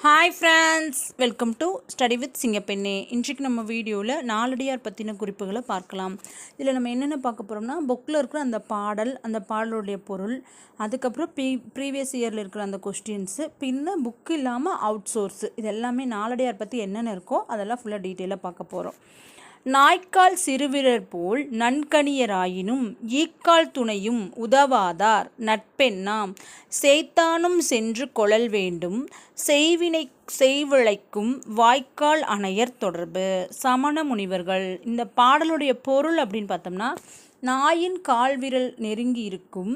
Hi friends, welcome to study with சிங்கப்பெண்ணே. இன்றைக்கு நம்ம வீடியோவில் நாலடியார் பற்றின குறிப்புகளை பார்க்கலாம். இதில் நம்ம என்னென்ன பார்க்க போகிறோம்னா, புக்கில் இருக்கிற அந்த பாடலுடைய பொருள், அதுக்கப்புறம் ப்ரீவியஸ் இயரில் இருக்கிற அந்த கொஸ்டின்ஸு, பின்ன புக்கு இல்லாமல் அவுட் சோர்ஸு, இது எல்லாமே நாலடியார் பற்றி என்னென்ன இருக்கோ அதெல்லாம் ஃபுல்லாக டீட்டெயிலாக பார்க்க போகிறோம். நாய்க்கால் சிறுவிரர் போல் நன்கணியராயினும் ஈக்கால் துணையும் உதவாதார் நட்பெண்ணாம் சேய்த்தானும் சென்று கொளல் வேண்டும் செய்விளைக்கும் வாய்க்கால் அணையர் தொடர்பு. சமண முனிவர்கள். இந்த பாடலுடைய பொருள் அப்படின்னு பார்த்தோம்னா, நாயின் கால் விரல் நெருங்கி இருக்கும்,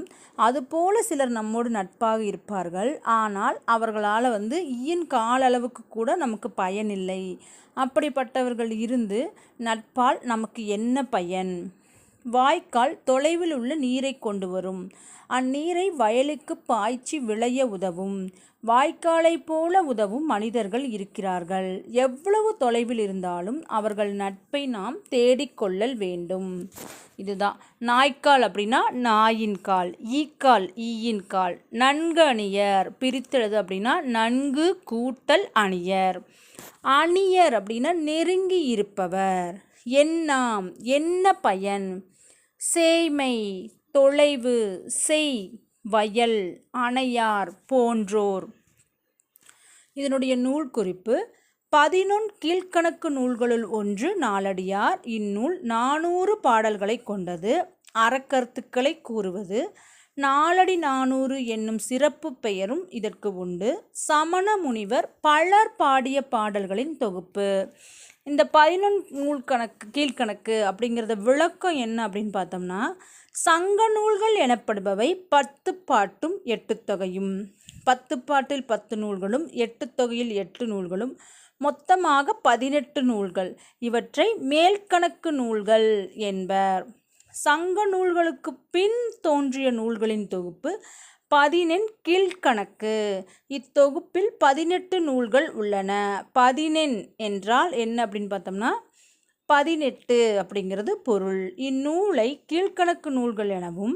அதுபோல சிலர் நம்மோடு நட்பாக இருப்பார்கள். ஆனால் அவர்களால் ஈயின் கால் அளவுக்கு கூட நமக்கு பயனில்லை. அப்படிப்பட்டவர்கள் இருந்து நட்பால் நமக்கு என்ன பயன்? வாய்க்கால் தொலைவில் உள்ள நீரை கொண்டு வரும், அந்நீரை வயலுக்கு பாய்ச்சி விளைய உதவும். வாய்க்காலை போல உதவும் மனிதர்கள் இருக்கிறார்கள். எவ்வளவு தொலைவில் இருந்தாலும் அவர்கள் நட்பை நாம் தேடிக்கொள்ளல் வேண்டும். இதுதான் நாய்க்கால் அப்படின்னா நாயின் கால், ஈக்கால் ஈயின் கால். நன்கு அணியர் பிரித்தெழுது அப்படின்னா நன்கு கூட்டல் அணியர். அணியர் அப்படின்னா நெருங்கி இருப்பவர். என்னாம் என்ன பயன்? சேய்மை தொலைவு, செய் வயல், அணையார் போன்றோர். இதனுடைய நூல் குறிப்பு: 11 கீழ்க்கணக்கு நூல்களுள் ஒன்று நாலடியார். இந்நூல் 400 பாடல்களை கொண்டது. அறக்கருத்துக்களை கூறுவது. நாலடி 400 என்னும் சிறப்பு பெயரும் இதற்கு உண்டு. சமண முனிவர் பலர் பாடிய பாடல்களின் தொகுப்பு. இந்த 11 கீழ்கணக்கு அப்படிங்கிறத விளக்கம் என்ன அப்படின்னு பார்த்தோம்னா, சங்க நூல்கள் எனப்படுபவை 10 பாட்டும் 8 தொகையும். 10 பாட்டில் 10 நூல்களும் 8 தொகையில் 8 நூல்களும், மொத்தமாக 18 நூல்கள். இவற்றை மேல்கணக்கு நூல்கள் என்பர். சங்க நூல்களுக்கு பின் தோன்றிய நூல்களின் தொகுப்பு 14 கீழ்கணக்கு. இத்தொகுப்பில் 18 நூல்கள் உள்ளன. 14 என்றால் என்ன அப்படின்னு பார்த்தோம்னா, 18 அப்படிங்கிறது பொருள். இந்நூலை கீழ்கணக்கு நூல்கள் எனவும்,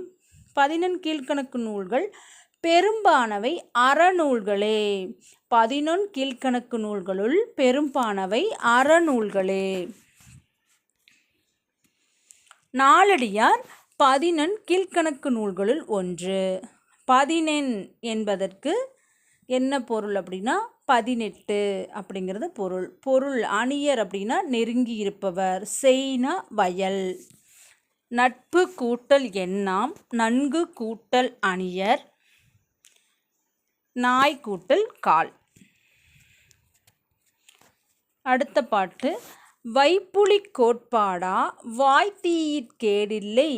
14 கீழ்கணக்கு நூல்கள் பெரும்பானவை அறநூல்களே. 11 கீழ்கணக்கு நூல்களுள் பெரும்பானவை அறநூல்களே. நாலடியார் 14 கீழ்கணக்கு நூல்களுள் ஒன்று. 14 என்பதற்கு என்ன பொருள் அப்படின்னா, 18 அப்படிங்கிறது பொருள். பொருள் அணியர் அப்படின்னா நெருங்கி இருப்பவர். செய்னா வயல். நட்பு கூட்டல் எண்ணாம், நன்கு கூட்டல் அணியர், நாய் கூட்டல் கால். அடுத்த பாட்டு: வைப்புலி கோட்பாடா வாய்த்தீயிற் கேடில்லை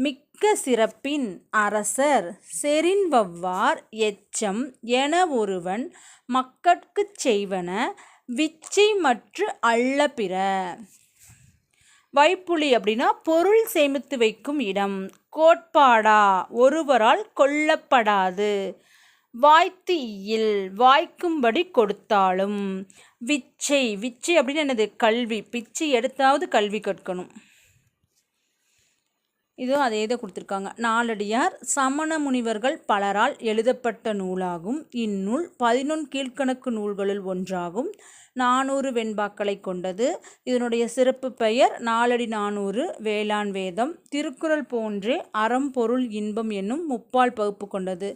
மிக்க சிறப்பின் அரசர் செறின்வவ்வார் எச்சம் என ஒருவன் மக்கட்குச் செய்வன விச்சை மற்று அல்ல பிற. வைப்புலி அப்படின்னா பொருள் சேமித்து வைக்கும் இடம். கோட்பாடா ஒருவரால் கொல்லப்படாது. வாய்த்து ஈயில் வாய்க்கும்படி கொடுத்தாலும். விச்சை விச்சை அப்படின்னு என்னது? கல்வி. பிச்சை எடுத்தாவது கல்வி கற்கணும். இதுவும் அதே தான் கொடுத்துருக்காங்க. நாலடியார் சமண முனிவர்கள் பலரால் எழுதப்பட்ட நூலாகும். இந்நூல் 11 கீழ்கணக்கு நூல்களுள் ஒன்றாகும். 400 வெண்பாக்களை கொண்டது. இதனுடைய சிறப்பு பெயர் நாலடி 400 வேளாண் வேதம். திருக்குறள் போன்றே அறம் பொருள் இன்பம் என்னும் முப்பால் பகுப்பு கொண்டது.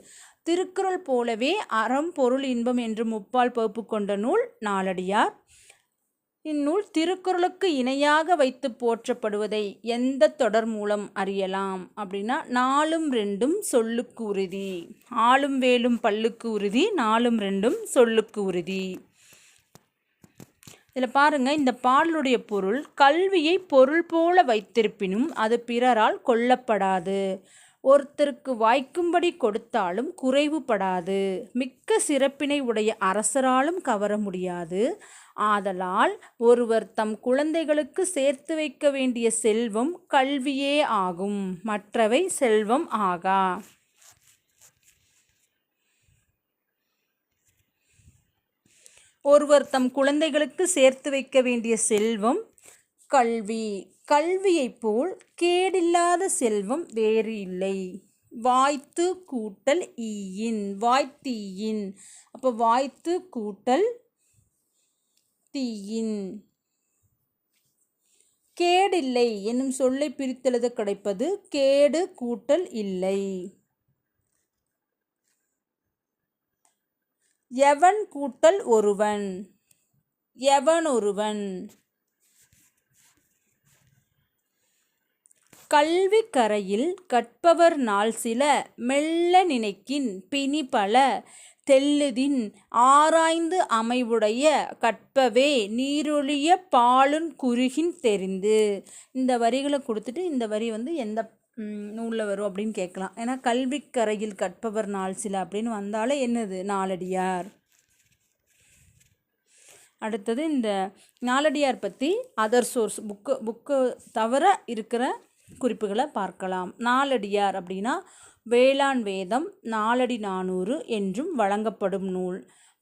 திருக்குறள் போலவே அறம் பொருள் இன்பம் என்று முப்பால் பகுப்பு கொண்ட நூல் நாலடியார். இந்நூல் திருக்குறளுக்கு இணையாக வைத்து போற்றப்படுவதை எந்த தொடர் மூலம் அறியலாம் அப்படின்னா, 4ம் 2ம் சொல்லுக்கு உறுதி. ஆளும் வேலும் பல்லுக்கு உறுதி, 4ம் 2ம் சொல்லுக்கு உறுதி. இதில் பாருங்க, இந்த பாடலுடைய பொருள்: கல்வியை பொருள் போல வைத்திருப்பினும் அது பிறரால் கொல்லப்படாது. ஒருத்தருக்கு வாய்க்கும்படி கொடுத்தாலும் குறைவுபடாது. மிக்க சிறப்பினை உடைய அரசராலும் கவர முடியாது. ஆதலால் ஒருவர் தம் குழந்தைகளுக்கு சேர்த்து வைக்க வேண்டிய செல்வம் கல்வியே ஆகும், மற்றவை செல்வம் ஆகா. ஒருவர் தம் குழந்தைகளுக்கு சேர்த்து வைக்க வேண்டிய செல்வம் கல்வி. கல்வியைப் போல் கேடில்லாத செல்வம் வேறு இல்லை. வாய்த்து கூட்டல் ஈயின் வாய்த்தீயின். அப்போ வாய்த்து கூட்டல் தீயின். கேடில்லை என்னும் சொல்லை பிரித்தெழுத கிடைப்பது கேடு கூட்டல் இல்லை. எவன் கூட்டல் ஒருவன், எவனொருவன். கல்வி கரையில் கற்பவர் நாள் சில மெல்ல நினைக்கின் பிணிபல தெல்லுதின் ஆராய்ந்து அமைவுடைய கற்பவே நீரொழிய பாலுன் குறுகின் தெரிந்து. இந்த வரிகளை கொடுத்துட்டு இந்த வரி எந்த நூலில் வரும் அப்படின்னு கேட்கலாம். ஏன்னா கல்வி கரையில் கற்பவர் நாள் சில அப்படின்னு வந்தாலே என்னது, நாலடியார். அடுத்தது இந்த நாலடியார் பற்றி அதர் சோர்ஸ் புக்கு தவிர இருக்கிற குறிப்புகளை பார்க்கலாம். நாலடியார் அப்படின்னா வேளாண் வேதம், நாலடி 400 என்றும் வழங்கப்படும் நூல்.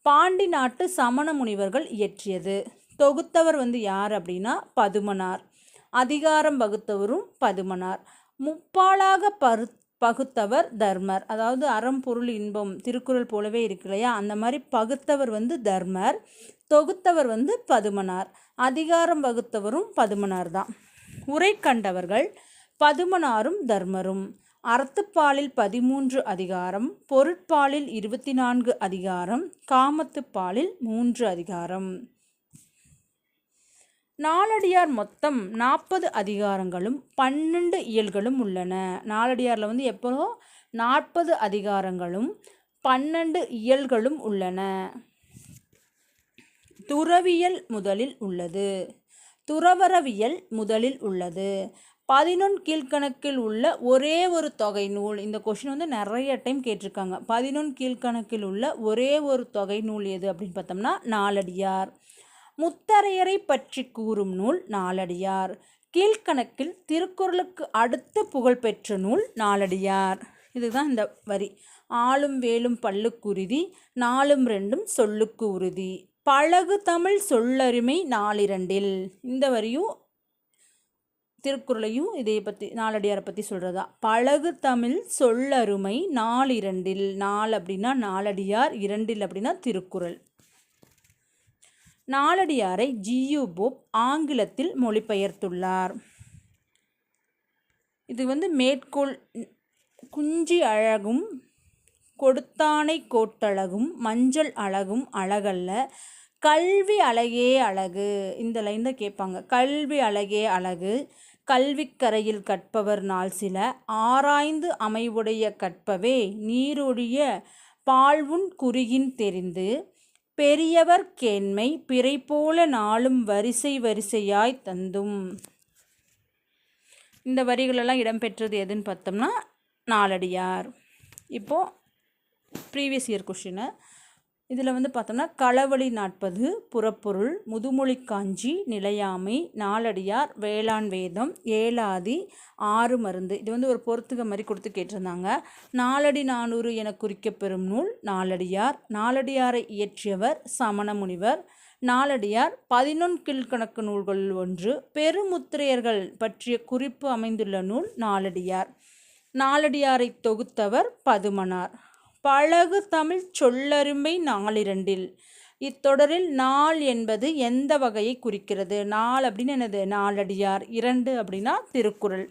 பாண்டி நாட்டு சமண முனிவர்கள் இயற்றியது. தொகுத்தவர் யார் அப்படின்னா பதுமனார். அதிகாரம் வகுத்தவரும் பதுமனார். முப்பாலாக பகுத்தவர் தர்மர். அதாவது அறம் பொருள் இன்பம் திருக்குறள் போலவே இருக்கு இல்லையா, அந்த மாதிரி பகுத்தவர் தர்மர். தொகுத்தவர் பதுமனார். அதிகாரம் வகுத்தவரும் பதுமனார் தான். உரை கண்டவர்கள் பதுமனாரும் தர்மரும். அறத்துப்பாலில் 13 அதிகாரம், பொருட்பாலில் 24 அதிகாரம், காமத்துப்பாலில் 3 அதிகாரம். நாலடியார் மொத்தம் 40 அதிகாரங்களும் 12 இயல்களும் உள்ளன. நாலடியாரில் எப்போ 40 அதிகாரங்களும் 12 இயல்களும் உள்ளன. துறவியல் முதலில் உள்ளது. துறவரவியல் முதலில் உள்ளது. 11 கீழ்கணக்கில் உள்ள ஒரே ஒரு தொகை நூல். இந்த கொஷின் நிறைய டைம் கேட்டிருக்காங்க. 11 கீழ்கணக்கில் உள்ள ஒரே ஒரு தொகை நூல் எது அப்படின்னு பார்த்தோம்னா நாலடியார். முத்தரையரை பற்றி கூறும் நூல் நாலடியார். கீழ்கணக்கில் திருக்குறளுக்கு அடுத்த புகழ்பெற்ற நூல் நாலடியார். இதுதான் இந்த வரி. ஆளும் வேலும் பல்லுக்குருதி, 4ம் 2ம் சொல்லுக்கு உறுதி. பழகு தமிழ் சொல்லருமை 4 இந்த வரியும் திருக்குறளையும் இதை பற்றி நாலடியாரை பற்றி சொல்கிறதா. பழகு தமிழ் சொல்லருமை 4 4 அப்படின்னா நாலடியார், 2 அப்படின்னா திருக்குறள். நாலடியாரை ஜியு போப் ஆங்கிலத்தில் மொழிபெயர்த்துள்ளார். இது மேற்கோள் குஞ்சி அழகும் கொடுத்தானை கோட்டழகும் மஞ்சள் அழகும் அழகல்ல கல்வி அழகே அழகு. இந்த லைன் தான் கேட்பாங்க. கல்வி அழகே அழகு, கல்விக்கரையில் கற்பவர் நாள் சில ஆராய்ந்து அமைவுடைய கற்பவே நீரொழிய பால்வுன் குறுகின் தெரிந்து பெரியவர் கேண்மை பிறை போல நாளும் வரிசை வரிசையாய் தந்தும். இந்த வரிகளெல்லாம் இடம்பெற்றது எதுன்னு பார்த்தோம்னா நாலடியார். இப்போது ப்ரீவியஸ் இயர் கொஷினை இதில் பார்த்தோம்னா களவழி 40 புறப்பொருள், முதுமொழி காஞ்சி, நிலையாமை, நாலடியார், வேளாண் வேதம், ஏலாதி, 6 மருந்து. இது ஒரு பொறுத்துக மாதிரி கொடுத்து கேட்டிருந்தாங்க. நாலடி 400 என குறிக்கப்பெறும் நூல் நாலடியார். நாலடியாரை இயற்றியவர் சமண முனிவர். நாலடியார் 11 கீழ்கணக்கு நூல்களில் ஒன்று. பெருமுத்திரையர்கள் பற்றிய குறிப்பு அமைந்துள்ள நூல் நாலடியார். நாலடியாரை தொகுத்தவர் பதுமனார். பழகு தமிழ் சொல்லருமை 4 இத்தொடரில் நாள் என்பது எந்த வகையை குறிக்கிறது? நாள் அப்படின்னு என்னது? நாலடியார். 2 அப்படின்னா திருக்குறள்.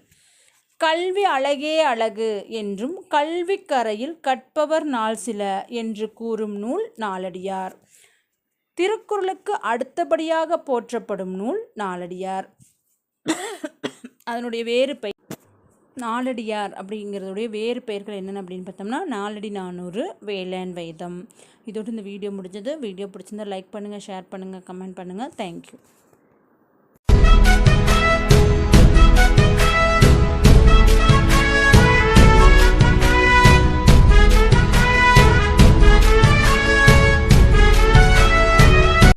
கல்வி அழகே அழகு என்றும் கல்விக்கரையில் கற்பவர் நாள் சில என்று கூறும் நூல் நாலடியார். திருக்குறளுக்கு அடுத்தபடியாக போற்றப்படும் நூல் நாலடியார். அதனுடைய வேறு நாலடியார் அப்படிங்கிறதுடைய வேறு பெயர்கள் என்னென்ன அப்படின்னு பார்த்தோம்னா நாலடி 400, வேளாண் வேதம். இதோடு இந்த வீடியோ முடிஞ்சது. வீடியோ பிடிச்சிருந்தால் லைக் பண்ணுங்கள், ஷேர் பண்ணுங்கள், கமெண்ட் பண்ணுங்கள். தேங்க்யூ.